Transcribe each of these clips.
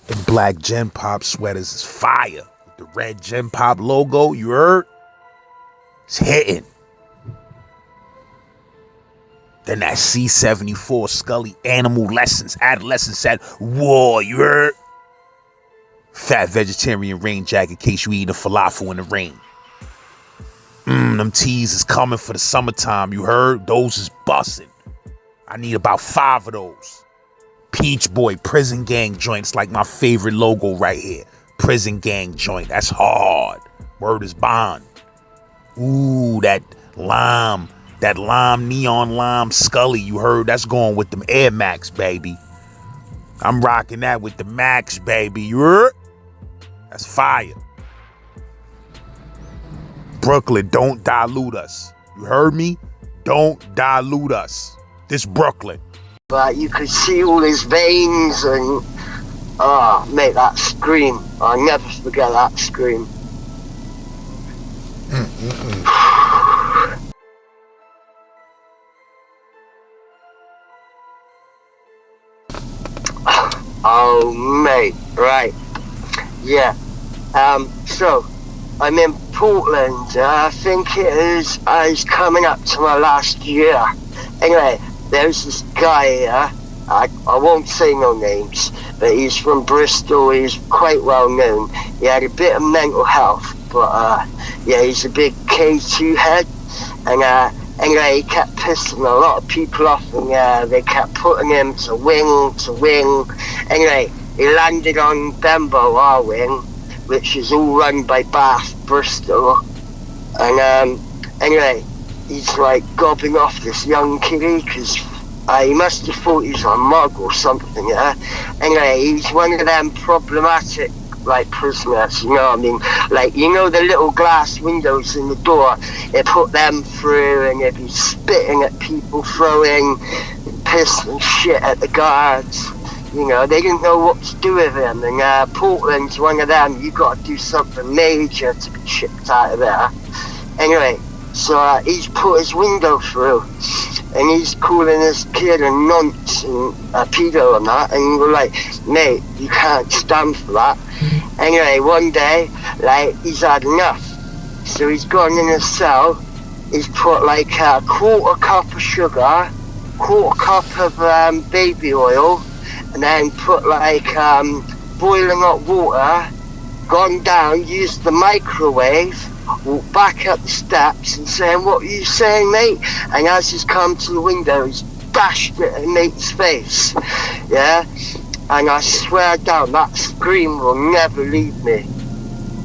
The black Gen Pop sweaters is fire. With the red Gen Pop logo, you heard? It's hitting. Then that C74 Scully Animal Lessons Adolescence at War, you heard? Fat vegetarian rain jacket in case you eating a falafel in the rain. Them tees is coming for the summertime, you heard? Those is bussin'. I need about 5 of those. Peach Boy Prison Gang joint. It's like my favorite logo right here. Prison Gang joint. That's hard. Word is bond. Ooh, that lime neon lime Scully, you heard? That's going with them Air Max, baby. I'm rocking that with the Max, baby. You heard? That's fire. Brooklyn, don't dilute us. You heard me? Don't dilute us. This Brooklyn. But you could see all his veins and, mate, that scream. I'll never forget that scream. Oh, mate, right. Yeah. So, I'm in Portland. I think it's coming up to my last year. Anyway, there's this guy here, I won't say no names, but he's from Bristol. He's quite well known. He had a bit of mental health, but yeah, he's a big K2 head, and anyway, he kept pissing a lot of people off, and they kept putting him to wing. Anyway, he landed on Bembo, our wing, which is all run by Bath, Bristol, and anyway, he's like gobbing off this young kiddie because he must have thought he was a mug or something, yeah? Anyway, he's one of them problematic, like, prisoners, you know what I mean? Like, you know the little glass windows in the door? They put them through and they'd be spitting at people, throwing piss and shit at the guards. You know, they didn't know what to do with him. And Portland's one of them. You got to do something major to be chipped out of there. Anyway, so he's put his window through, and he's calling this kid a nonce and a pedo and that, and we're like, mate, you can't stand for that. Anyway, one day, like, he's had enough, so he's gone in his cell, he's put like a quarter cup of sugar, quarter cup of baby oil, and then put like boiling hot water, gone down, used the microwave, walked back up the steps and saying, what are you saying, mate? And as he's come to the window, he's bashed it in mate's face, yeah? And I swear down, that scream will never leave me.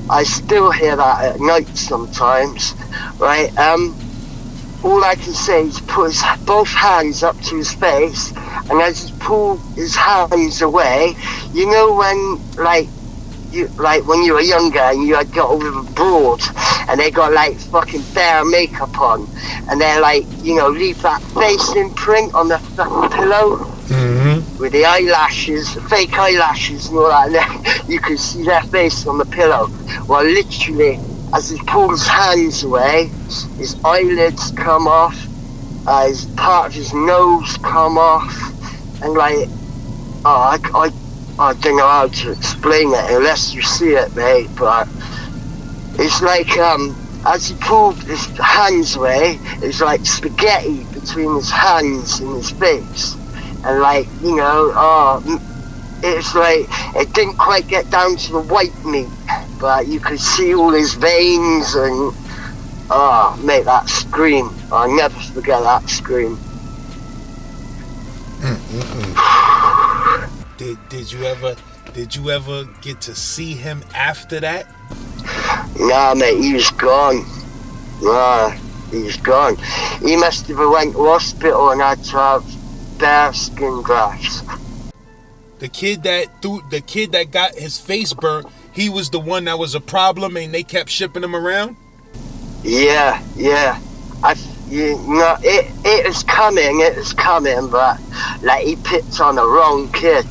I still hear that at night sometimes, right? All I can say is put his both hands up to his face, and as he pulled his hands away, you know when, like when you were younger and you had got over the broad and they got like fucking bare makeup on, and they're like, you know, leave that face imprint on the fucking pillow, with the eyelashes, the fake eyelashes and all that, and then you can see their face on the pillow. Well, literally, as he pulls his hands away, his eyelids come off, his part of his nose come off, and like, I don't know how to explain it unless you see it, mate, but it's like, as he pulled his hands away, it's like spaghetti between his hands and his face. And like, you know, it's like, it didn't quite get down to the white meat, but you could see all his veins and, mate, that scream. I'll never forget that scream. Did you ever get to see him after that? Nah, mate, he was gone. Nah, he was gone. He must have went to hospital and had to have bare skin grafts. The kid that got his face burnt, he was the one that was a problem and they kept shipping him around? Yeah. You know, it is coming, but like he picked on the wrong kid.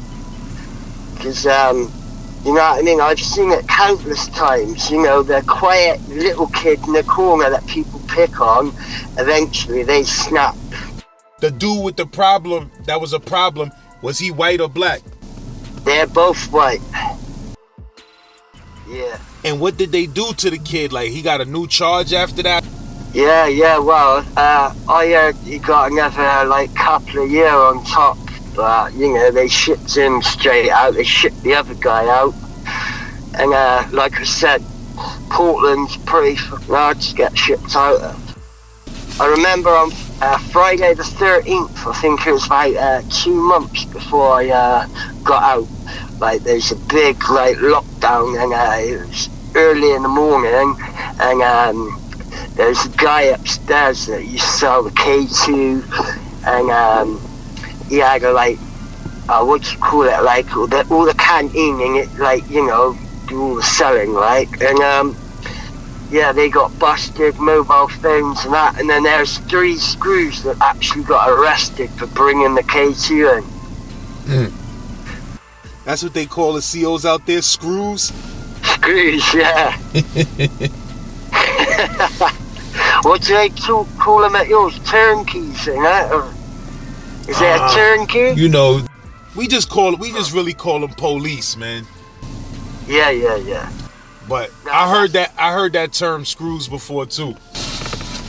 Because, you know what I mean, I've seen it countless times, you know, the quiet little kid in the corner that people pick on, eventually they snap. The dude with the problem, that was a problem, was he white or black? They're both white. Yeah. And what did they do to the kid? Like, he got a new charge after that? Yeah, well, I heard he got another, like, couple of years on top, but, you know, they shipped him straight out, they shipped the other guy out, and, like I said, Portland's pretty fucking hard to get shipped out of. I remember on Friday the 13th, I think it was about 2 months before I got out, like, there's a big, like, lockdown, and it was early in the morning, and, there's a guy upstairs that used to sell the K2, and he had a, like, what do you call it, like all the canteen in it, like, you know, do all the selling, like, and yeah, they got busted, mobile phones and that, and then there's 3 screws that actually got arrested for bringing the K2 in. That's what they call the COs out there, screws? Screws, yeah. What do they call them at yours? Turnkeys, you know? Or is it a turnkey? You know, we just really call them police, man. Yeah. But no, I heard that term screws before too.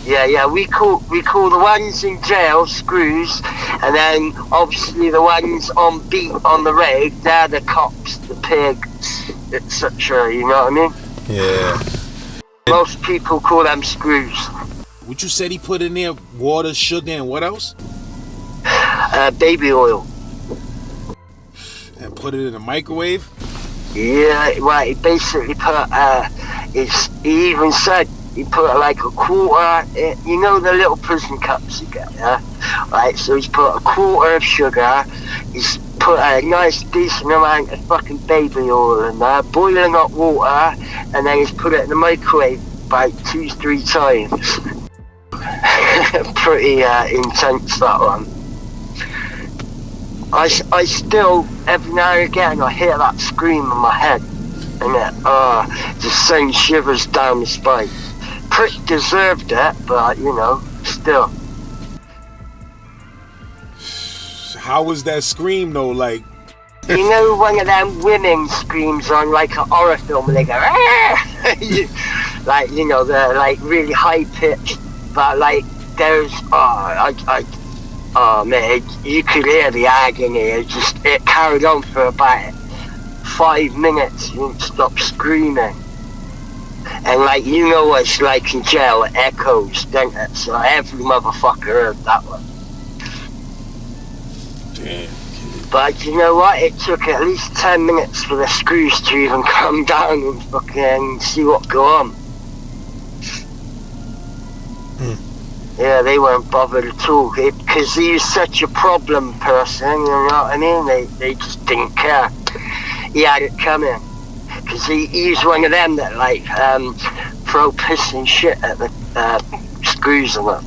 Yeah, we call the ones in jail screws, and then obviously the ones on beat on the road, they're the cops, the pigs, etc. You know what I mean? Yeah. Most people call them screws. What you said he put in there? Water, sugar, and what else? Baby oil. And put it in the microwave? Yeah, right. He basically put, he even said he put like a quarter, you know the little prison cups you get, yeah? Right, so he's put a quarter of sugar, he's put a nice decent amount of fucking baby oil in there, boiling hot water, and then he's put it in the microwave about 2-3 times. Pretty intense, that one. I still, every now and again, I hear that scream in my head, and it just sends shivers down the spine. Pretty deserved it, but, you know, still. How was that scream, though, like? You know one of them women screams on, like, a horror film, and they go, ah! Like, you know, they're, like, really high-pitched, but, like, there's, oh man, you could hear the agony. It carried on for about 5 minutes. You didn't stop screaming. And like, you know what it's like in jail, it echoes, don't it? So every motherfucker heard that one. Damn. But you know what? It took at least 10 minutes for the screws to even come down and fucking see what go on. Yeah, they weren't bothered at all, because he was such a problem person, you know what I mean? They just didn't care. He had it coming, because he was one of them that, like, throw piss and shit at the screws and that.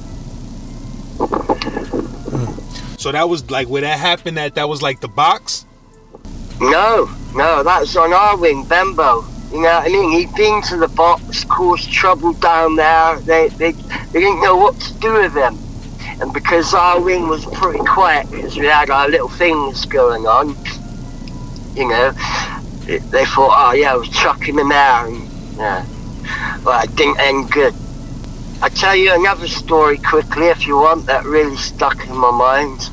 So that was, like, where that happened, that was, like, the box? No, that was on our wing, Bembo. You know what I mean? He'd been to the box, caused trouble down there. They didn't know what to do with him. And because our wing was pretty quiet, because we had our little things going on, you know, they thought, oh yeah, we'll chuck him in there. And, yeah. Well, it didn't end good. I'll tell you another story quickly, if you want, that really stuck in my mind.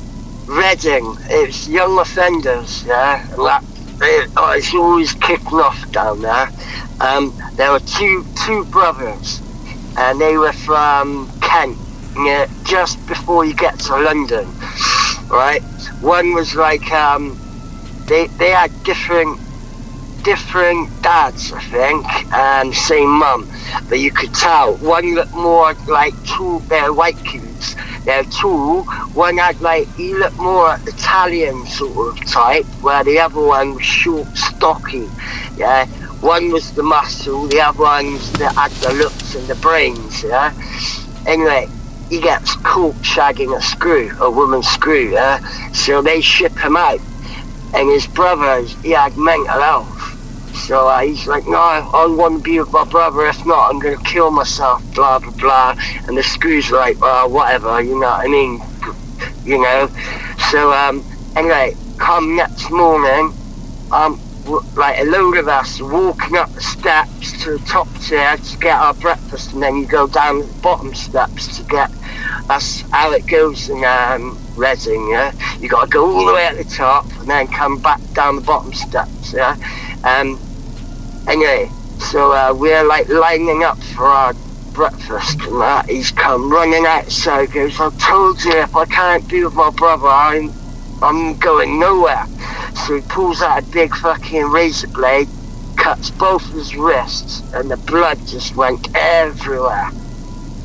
Reading, it was young offenders, yeah, and that, it's always kicking off down there. There were two brothers, and they were from Kent, just before you get to London, right? One was like, they had different dads, I think, same mum, but you could tell one looked more like tall. They're white kids, they're tall. One had like, he looked more Italian sort of type, where the other one was short, stocky. Yeah, one was the muscle, the other ones that had the looks and the brains. Yeah. Anyway, he gets caught shagging a woman's screw. Yeah, so they ship him out, and his brother, he had mental health. So he's like, no, I want to be with my brother. If not, I'm going to kill myself, blah, blah, blah. And the screw's like, well, whatever, you know what I mean? You know? So, anyway, come next morning, like a load of us walking up the steps to the top tier to get our breakfast, and then you go down the bottom steps to get. That's how it goes in Reading, yeah. You got to go all the way at the top and then come back down the bottom steps, yeah. Anyway, so we're like lining up for our breakfast, and that he's come running outside. Goes, I told you, if I can't be with my brother, I'm going nowhere. So he pulls out a big fucking razor blade, cuts both his wrists, and the blood just went everywhere.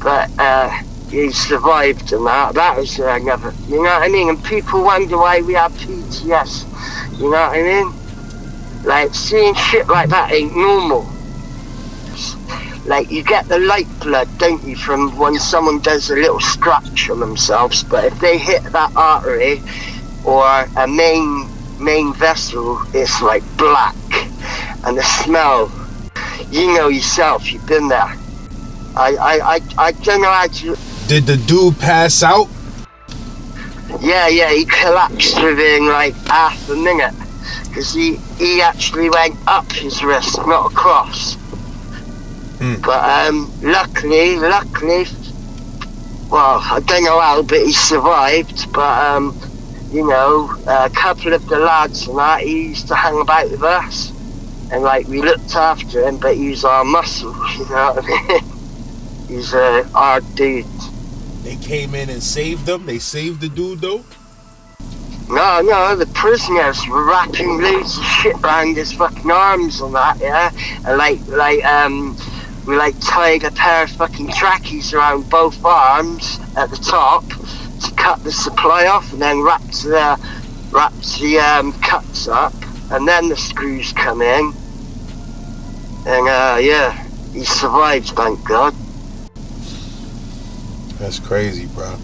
But he survived, and that was another. You know what I mean? And people wonder why we have PTS. You know what I mean? Like, seeing shit like that ain't normal. Like, you get the light blood, don't you, from when someone does a little scratch on themselves, but if they hit that artery or a main vessel, it's like black. And the smell, you know yourself, you've been there. I don't know how to... Did the dude pass out? Yeah, he collapsed within like half a minute. Because he actually went up his wrist, not across. But luckily, well, I don't know how, but he survived. But you know, a couple of the lads and that, he used to hang about with us, and like we looked after him, but he was our muscle, you know what I mean? He's our dude. They came in and saved them? They saved the dude though? No, the prisoners were wrapping loads of shit around his fucking arms and that, yeah? And we like tied a pair of fucking trackies around both arms at the top to cut the supply off, and then wrapped the cuts up, and then the screws come in. And yeah, he survived, thank God. That's crazy, bro.